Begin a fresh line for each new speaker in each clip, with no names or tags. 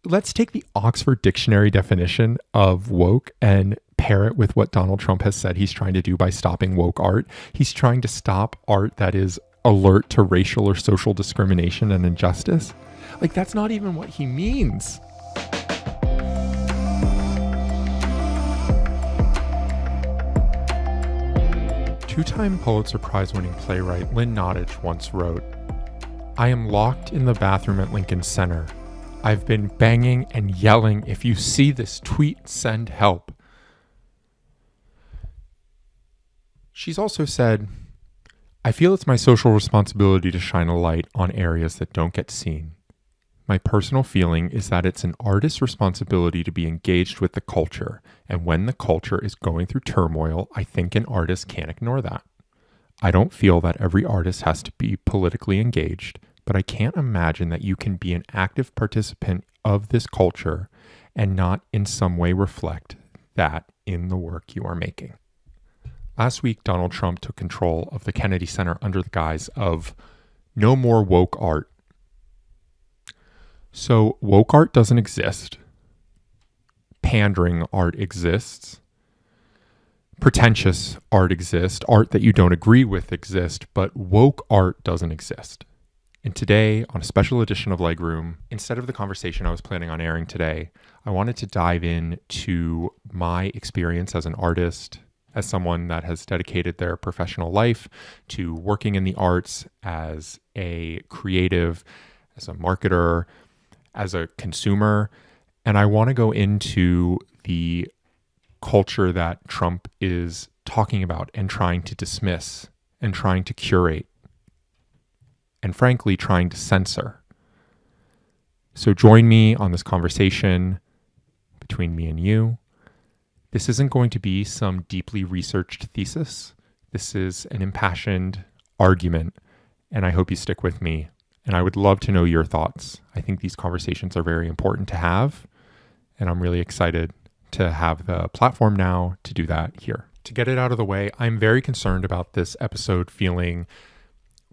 let's take the Oxford Dictionary definition of woke and pair it with what Donald Trump has said he's trying to do by stopping woke art. He's trying to stop art that is alert to racial or social discrimination and injustice. Like, that's not even what he means. Two-time Pulitzer Prize-winning playwright Lynn Nottage once wrote, "I am locked in the bathroom at Lincoln Center. I've been banging and yelling, 'If you see this tweet, send help.'" She's also said, "I feel it's my social responsibility to shine a light on areas that don't get seen. My personal feeling is that it's an artist's responsibility to be engaged with the culture, and when the culture is going through turmoil, I think an artist can't ignore that. I don't feel that every artist has to be politically engaged, but I can't imagine that you can be an active participant of this culture and not in some way reflect that in the work you are making." Last week, Donald Trump took control of the Kennedy Center under the guise of no more woke art. So woke art doesn't exist. Pandering art exists. Pretentious art exists. Art that you don't agree with exists, but woke art doesn't exist. And today, on a special edition of Legroom, instead of the conversation I was planning on airing today, I wanted to dive into my experience as an artist, as someone that has dedicated their professional life to working in the arts, as a creative, as a marketer, as a consumer. And I want to go into the culture that Trump is talking about and trying to dismiss and trying to curate and frankly trying to censor. So join me on this conversation between me and you. This isn't going to be some deeply researched thesis. This is an impassioned argument, and I hope you stick with me. And I would love to know your thoughts. I think these conversations are very important to have, and I'm really excited to have the platform now to do that here. To get it out of the way, I'm very concerned about this episode feeling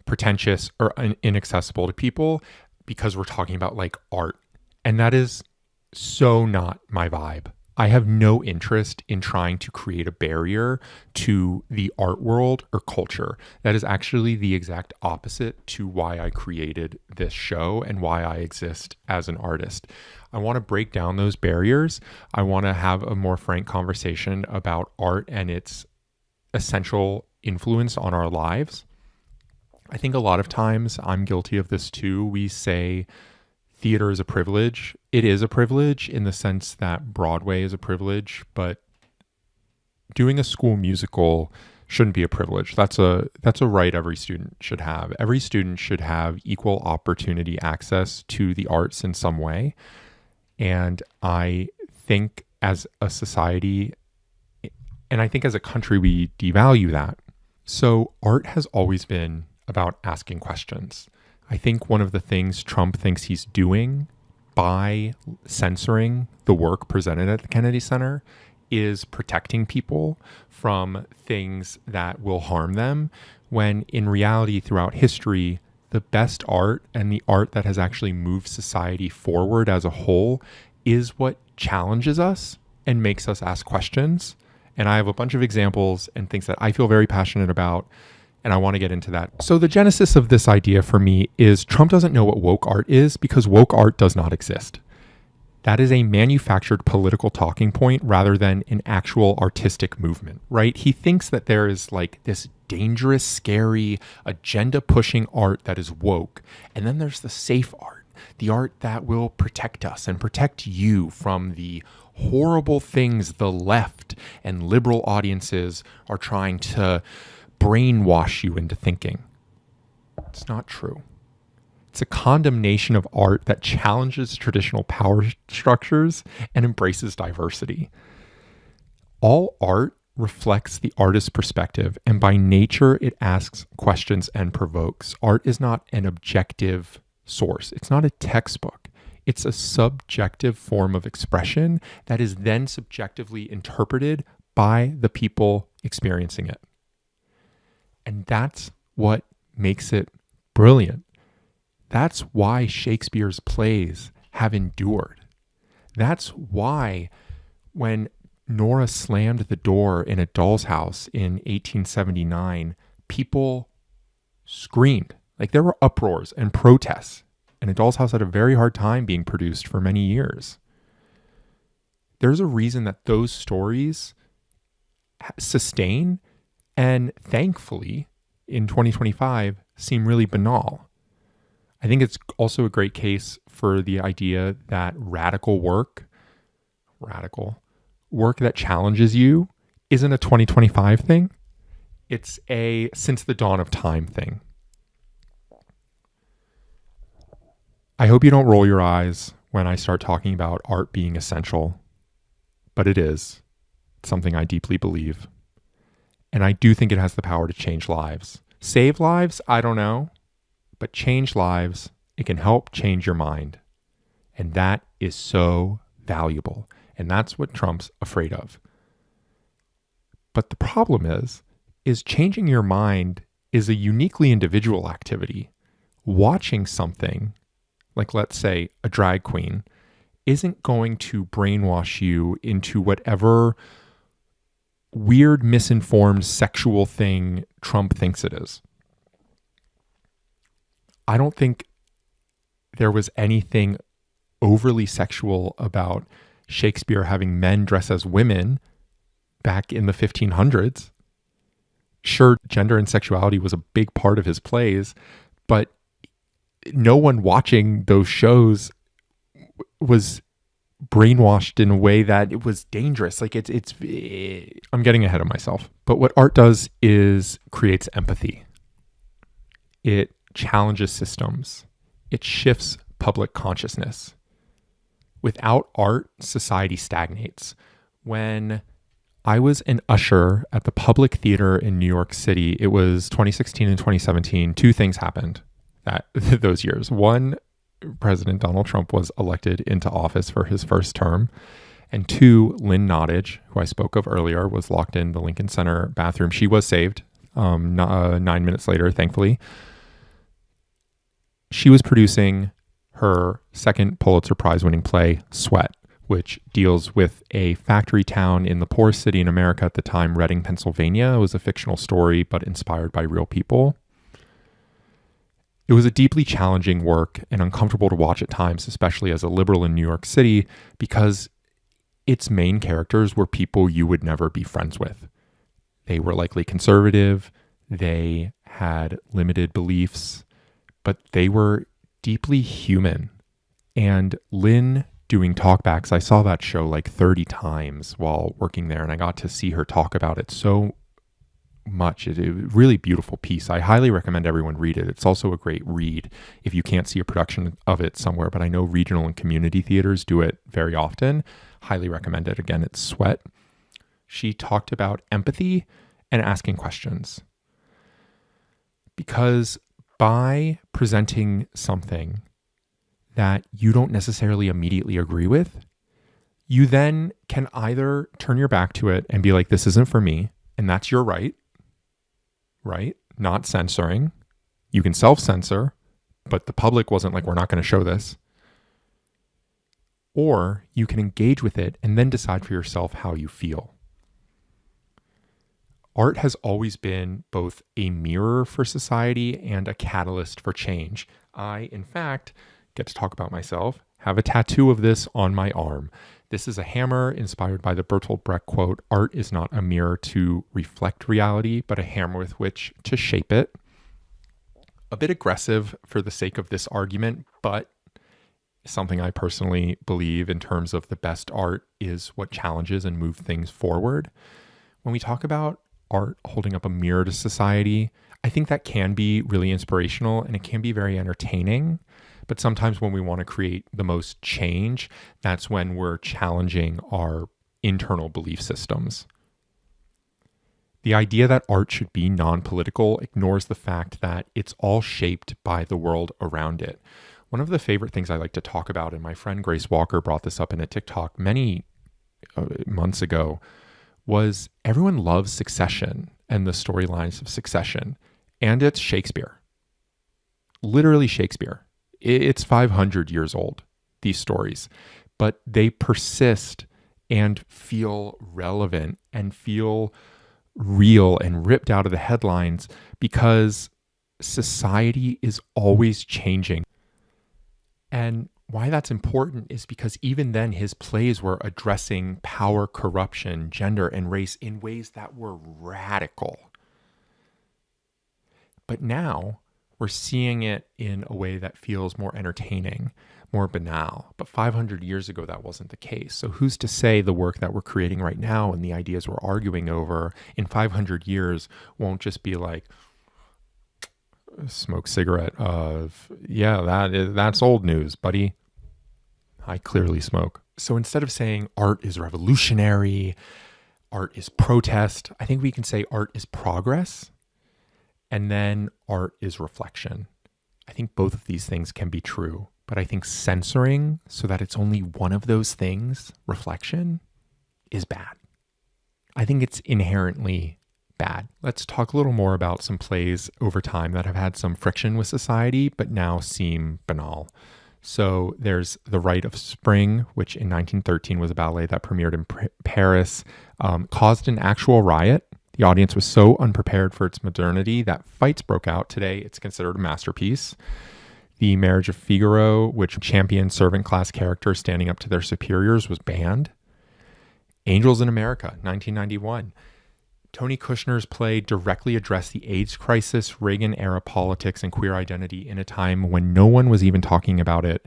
pretentious or inaccessible to people because we're talking about like art. And that is so not my vibe. I have no interest in trying to create a barrier to the art world or culture. That is actually the exact opposite to why I created this show and why I exist as an artist. I want to break down those barriers. I want to have a more frank conversation about art and its essential influence on our lives. I think a lot of times I'm guilty of this too. We say theater is a privilege. It is a privilege in the sense that Broadway is a privilege, but doing a school musical shouldn't be a privilege. That's a right every student should have. Every student should have equal opportunity access to the arts in some way. And I think as a society, and I think as a country, we devalue that. So art has always been about asking questions. I think one of the things Trump thinks he's doing by censoring the work presented at the Kennedy Center is protecting people from things that will harm them, when in reality, throughout history, the best art and the art that has actually moved society forward as a whole is what challenges us and makes us ask questions. And I have a bunch of examples and things that I feel very passionate about, and I want to get into that. So the genesis of this idea for me is Trump doesn't know what woke art is because woke art does not exist. That is a manufactured political talking point rather than an actual artistic movement, right? He thinks that there is like this dangerous, scary, agenda-pushing art that is woke. And then there's the safe art, the art that will protect us and protect you from the horrible things the left and liberal audiences are trying to brainwash you into thinking. It's not true. It's a condemnation of art that challenges traditional power structures and embraces diversity. All art reflects the artist's perspective, and by nature, it asks questions and provokes. Art is not an objective source. It's not a textbook. It's a subjective form of expression that is then subjectively interpreted by the people experiencing it. And that's what makes it brilliant. That's why Shakespeare's plays have endured. That's why when Nora slammed the door in a doll's house in 1879, people screamed. Like there were uproars and protests. And A Doll's House had a very hard time being produced for many years. There's a reason that those stories sustain and thankfully in 2025 seem really banal. I think it's also a great case for the idea that radical work that challenges you isn't a 2025 thing. It's a since the dawn of time thing. I hope you don't roll your eyes when I start talking about art being essential, but it is. It's something I deeply believe. And I do think it has the power to change lives. Save lives? I don't know. But change lives, it can help change your mind. And that is so valuable. And that's what Trump's afraid of. But the problem is changing your mind is a uniquely individual activity. Watching something, like let's say a drag queen, isn't going to brainwash you into whatever weird, misinformed sexual thing Trump thinks it is. I don't think there was anything overly sexual about Shakespeare having men dress as women back in the 1500s. Sure, gender and sexuality was a big part of his plays, but no one watching those shows was brainwashed in a way that it was dangerous. Like I'm getting ahead of myself. But what art does is creates empathy. It challenges systems. It shifts public consciousness. Without art, society stagnates. When I was an usher at the Public Theater in New York City, it was 2016 and 2017. Two things happened those years. One, President Donald Trump was elected into office for his first term. And two, Lynn Nottage, who I spoke of earlier, was locked in the Lincoln Center bathroom. She was saved 9 minutes later, thankfully. She was producing her second Pulitzer Prize winning play, Sweat, which deals with a factory town in the poorest city in America at the time, Reading, Pennsylvania. It was a fictional story, but inspired by real people. It was a deeply challenging work and uncomfortable to watch at times, especially as a liberal in New York City, because its main characters were people you would never be friends with. They were likely conservative, they had limited beliefs, but they were deeply human. And Lynn doing talkbacks, I saw that show like 30 times while working there, and I got to see her talk about it so much. It's a really beautiful piece. I highly recommend everyone read it. It's also a great read if you can't see a production of it somewhere, but I know regional and community theaters do it very often. Highly recommend it. Again, it's Sweat. She talked about empathy and asking questions. Because by presenting something that you don't necessarily immediately agree with, you then can either turn your back to it and be like, this isn't for me, and that's your right? Not censoring. You can self-censor, but the public wasn't like, we're not going to show this. Or you can engage with it and then decide for yourself how you feel. Art has always been both a mirror for society and a catalyst for change. I, in fact, get to talk about myself, have a tattoo of this on my arm. This is a hammer inspired by the Bertolt Brecht quote, "Art is not a mirror to reflect reality, but a hammer with which to shape it." A bit aggressive for the sake of this argument, but something I personally believe in terms of the best art is what challenges and moves things forward. When we talk about art holding up a mirror to society, I think that can be really inspirational and it can be very entertaining. But sometimes when we want to create the most change, that's when we're challenging our internal belief systems. The idea that art should be non-political ignores the fact that it's all shaped by the world around it. One of the favorite things I like to talk about, and my friend Grace Walker brought this up in a TikTok many months ago, was everyone loves Succession and the storylines of Succession. And it's Shakespeare. Literally Shakespeare. It's 500 years old, these stories. but they persist and feel relevant and feel real and ripped out of the headlines because society is always changing. And why that's important is because even then his plays were addressing power, corruption, gender, and race in ways that were radical. But now we're seeing it in a way that feels more entertaining, more banal. But 500 years ago, that wasn't the case. So who's to say the work that we're creating right now and the ideas we're arguing over in 500 years won't just be like, smoke cigarette of, yeah, that's old news, buddy. I clearly smoke. So instead of saying art is revolutionary, art is protest, I think we can say art is progress, and then art is reflection. I think both of these things can be true, but I think censoring so that it's only one of those things, reflection, is bad. I think it's inherently bad. Let's talk a little more about some plays over time that have had some friction with society, but now seem banal. So there's The Rite of Spring, which in 1913 was a ballet that premiered in Paris, caused an actual riot. The audience was so unprepared for its modernity that fights broke out. Today, it's considered a masterpiece. The Marriage of Figaro, which championed servant class characters standing up to their superiors, was banned. Angels in America, 1991. Tony Kushner's play directly addressed the AIDS crisis, Reagan-era politics, and queer identity in a time when no one was even talking about it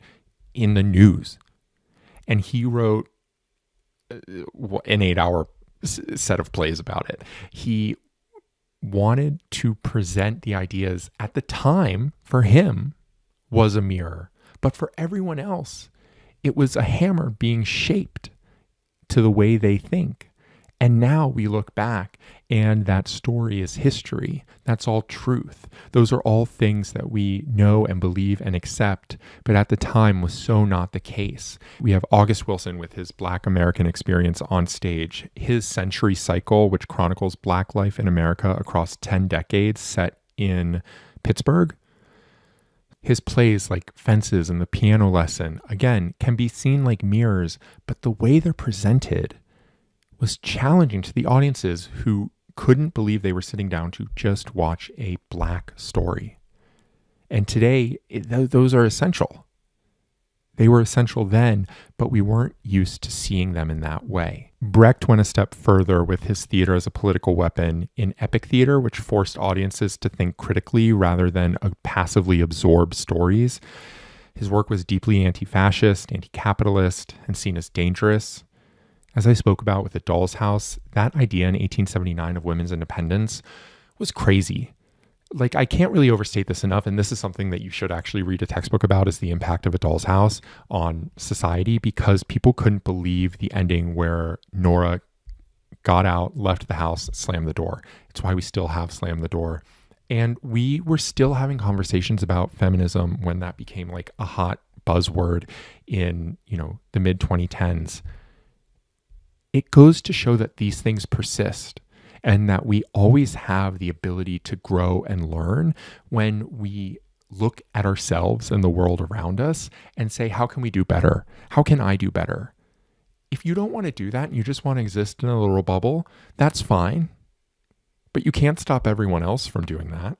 in the news. And he wrote an 8-hour set of plays about it. He wanted to present the ideas at the time, for him, was a mirror. But for everyone else, it was a hammer being shaped to the way they think. And now we look back and that story is history. That's all truth. Those are all things that we know and believe and accept, but at the time was so not the case. We have August Wilson with his Black American experience on stage. His Century Cycle, which chronicles Black life in America across 10 decades set in Pittsburgh. His plays like Fences and The Piano Lesson, again, can be seen like mirrors, but the way they're presented was challenging to the audiences who couldn't believe they were sitting down to just watch a Black story. And today, those are essential. They were essential then, but we weren't used to seeing them in that way. Brecht went a step further with his theater as a political weapon in epic theater, which forced audiences to think critically rather than passively absorb stories. His work was deeply anti-fascist, anti-capitalist, and seen as dangerous. As I spoke about with The Doll's House, that idea in 1879 of women's independence was crazy. Like, I can't really overstate this enough, and this is something that you should actually read a textbook about, is the impact of A Doll's House on society, because people couldn't believe the ending where Nora got out, left the house, slammed the door. It's why we still have Slam the Door. And we were still having conversations about feminism when that became like a hot buzzword in, the mid 2010s. It goes to show that these things persist and that we always have the ability to grow and learn when we look at ourselves and the world around us and say, how can we do better? How can I do better? If you don't want to do that and you just want to exist in a little bubble, that's fine. But you can't stop everyone else from doing that.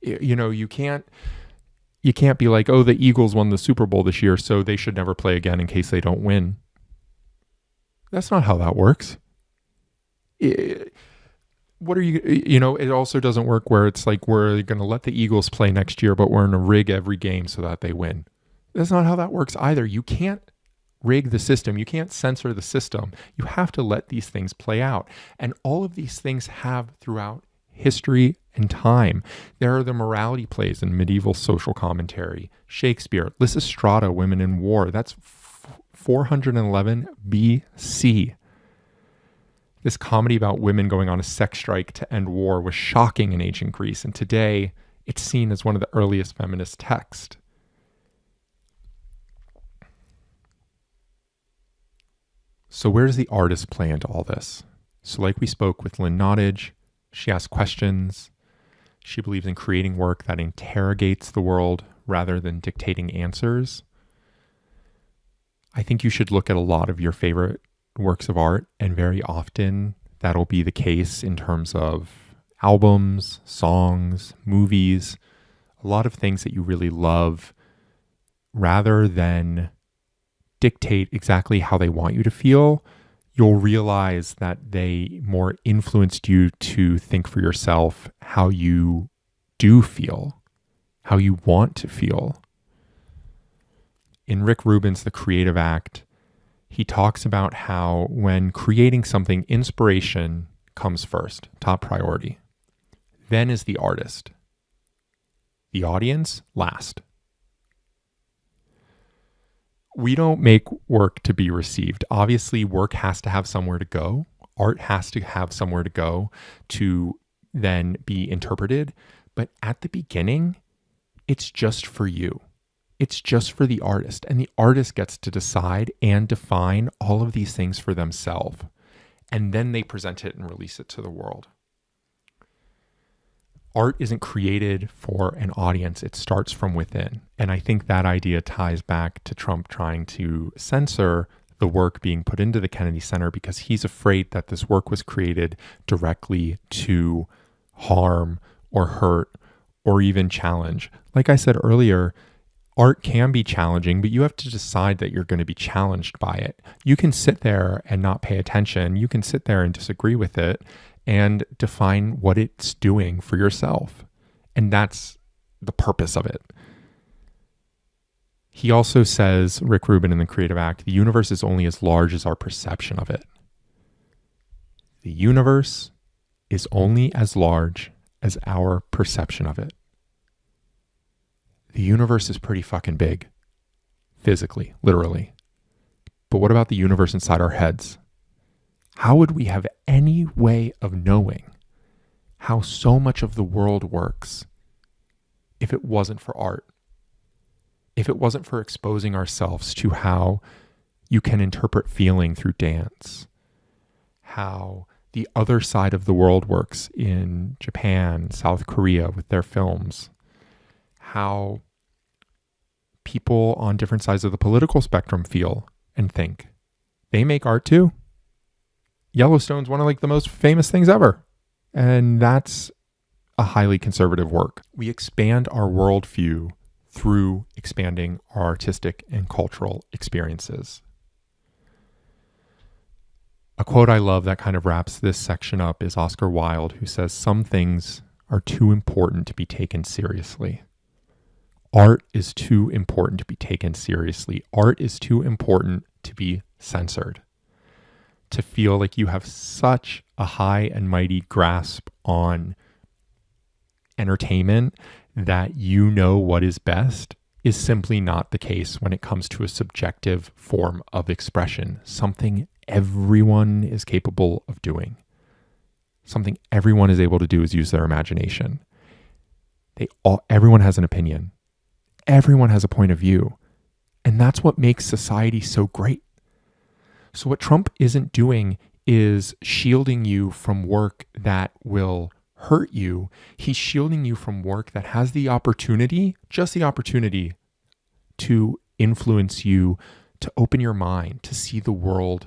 You can't be like, oh, the Eagles won the Super Bowl this year, so they should never play again in case they don't win. That's not how that works. It also doesn't work where it's like, we're going to let the Eagles play next year, but we're going to rig every game so that they win. That's not how that works either. You can't rig the system. You can't censor the system. You have to let these things play out. And all of these things have throughout history and time. There are the morality plays in medieval social commentary. Shakespeare, Lysistrata, Women in War. That's 411 BC. This comedy about women going on a sex strike to end war was shocking in ancient Greece, and today it's seen as one of the earliest feminist texts. So where does the artist play into all this? So like we spoke with Lynn Nottage, she asks questions. She believes in creating work that interrogates the world rather than dictating answers. I think you should look at a lot of your favorite works of art, and very often that'll be the case in terms of albums, songs, movies, a lot of things that you really love, rather than dictate exactly how they want you to feel. You'll realize that they more influenced you to think for yourself how you do feel, how you want to feel. In Rick Rubin's The Creative Act, he talks about how when creating something, inspiration comes first, top priority. Then is the artist. The audience, last. We don't make work to be received. Obviously, work has to have somewhere to go. Art has to have somewhere to go to then be interpreted. But at the beginning, it's just for you. It's just for the artist. And the artist gets to decide and define all of these things for themselves. And then they present it and release it to the world. Art isn't created for an audience. It starts from within. And I think that idea ties back to Trump trying to censor the work being put into the Kennedy Center because he's afraid that this work was created directly to harm or hurt or even challenge. Like I said earlier, art can be challenging, but you have to decide that you're going to be challenged by it. You can sit there and not pay attention. You can sit there and disagree with it and define what it's doing for yourself. And that's the purpose of it. He also says, Rick Rubin in The Creative Act, the universe is only as large as our perception of it. The universe is only as large as our perception of it. The universe is pretty fucking big, physically, literally. But what about the universe inside our heads? How would we have any way of knowing how so much of the world works if it wasn't for art? If it wasn't for exposing ourselves to how you can interpret feeling through dance, how the other side of the world works in Japan, South Korea with their films, how people on different sides of the political spectrum feel and think. They make art too. Yellowstone's one of the most famous things ever. And that's a highly conservative work. We expand our worldview through expanding our artistic and cultural experiences. A quote I love that kind of wraps this section up is Oscar Wilde, who says, "Some things are too important to be taken seriously." Art is too important to be taken seriously. Art is too important to be censored. To feel like you have such a high and mighty grasp on entertainment that you know what is best is simply not the case when it comes to a subjective form of expression, something everyone is capable of doing. Something everyone is able to do is use their imagination. Everyone has an opinion. Everyone has a point of view. And that's what makes society so great. So what Trump isn't doing is shielding you from work that will hurt you. He's shielding you from work that has the opportunity, just the opportunity, to influence you, to open your mind, to see the world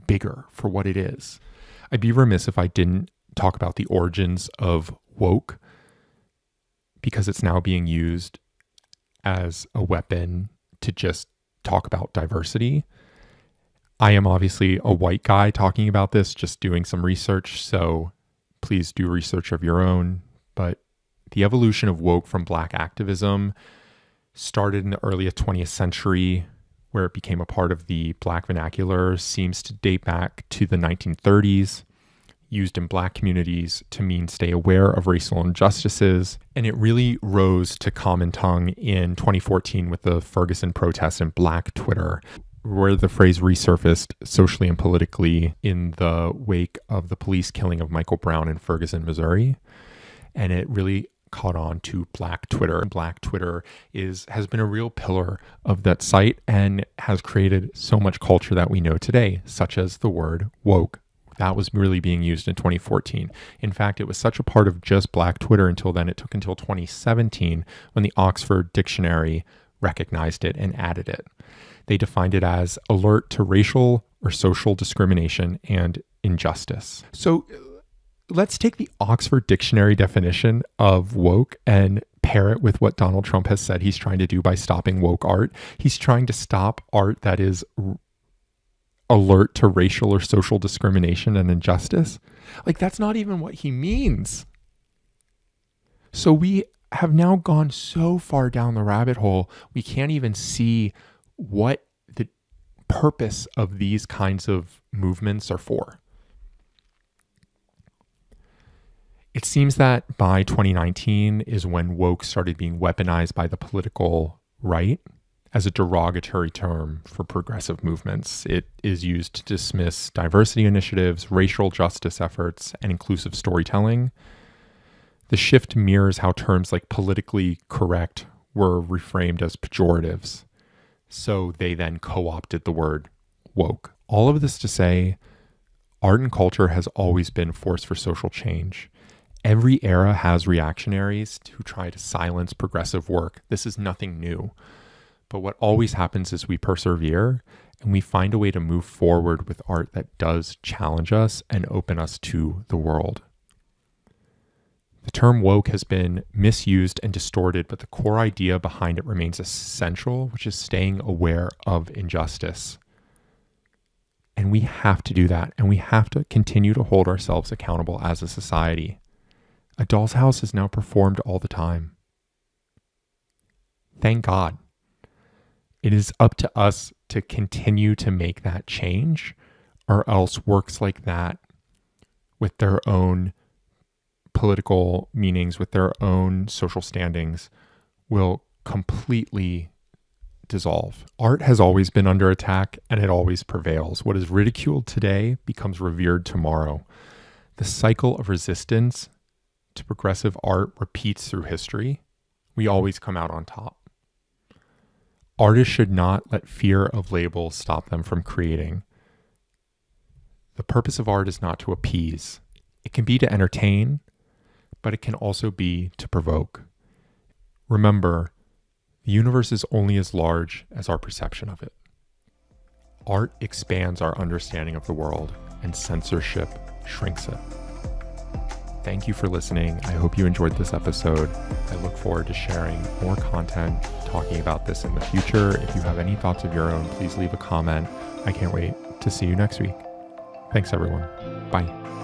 bigger for what it is. I'd be remiss if I didn't talk about the origins of woke, because it's now being used as a weapon to just talk about diversity. I am obviously a white guy talking about this, just doing some research, so please do research of your own. But the evolution of woke from Black activism started in the early 20th century, where it became a part of the Black vernacular, seems to date back to the 1930s, used in Black communities to mean stay aware of racial injustices. And it really rose to common tongue in 2014 with the Ferguson protests and Black Twitter, where the phrase resurfaced socially and politically in the wake of the police killing of Michael Brown in Ferguson, Missouri. And it really caught on to Black Twitter. Black Twitter has been a real pillar of that site and has created so much culture that we know today, such as the word woke. That was really being used in 2014. In fact, it was such a part of just Black Twitter until then. It took until 2017 when the Oxford Dictionary recognized it and added it. They defined it as alert to racial or social discrimination and injustice. So let's take the Oxford Dictionary definition of woke and pair it with what Donald Trump has said he's trying to do by stopping woke art. He's trying to stop art that is alert to racial or social discrimination and injustice. Like, that's not even what he means. So we have now gone so far down the rabbit hole, we can't even see what the purpose of these kinds of movements are for. It seems that by 2019 is when woke started being weaponized by the political right as a derogatory term for progressive movements. It is used to dismiss diversity initiatives, racial justice efforts, and inclusive storytelling. The shift mirrors how terms like politically correct were reframed as pejoratives. So they then co-opted the word woke. All of this to say, art and culture has always been a force for social change. Every era has reactionaries who try to silence progressive work. This is nothing new. But what always happens is we persevere and we find a way to move forward with art that does challenge us and open us to the world. The term woke has been misused and distorted, but the core idea behind it remains essential, which is staying aware of injustice. And we have to do that, and we have to continue to hold ourselves accountable as a society. A Doll's House is now performed all the time. Thank God. It is up to us to continue to make that change, or else works like that with their own political meanings, with their own social standings, will completely dissolve. Art has always been under attack and it always prevails. What is ridiculed today becomes revered tomorrow. The cycle of resistance to progressive art repeats through history. We always come out on top. Artists should not let fear of labels stop them from creating. The purpose of art is not to appease. It can be to entertain, but it can also be to provoke. Remember, the universe is only as large as our perception of it. Art expands our understanding of the world, and censorship shrinks it. Thank you for listening. I hope you enjoyed this episode. I look forward to sharing more content, talking about this in the future. If you have any thoughts of your own, please leave a comment. I can't wait to see you next week. Thanks, everyone. Bye.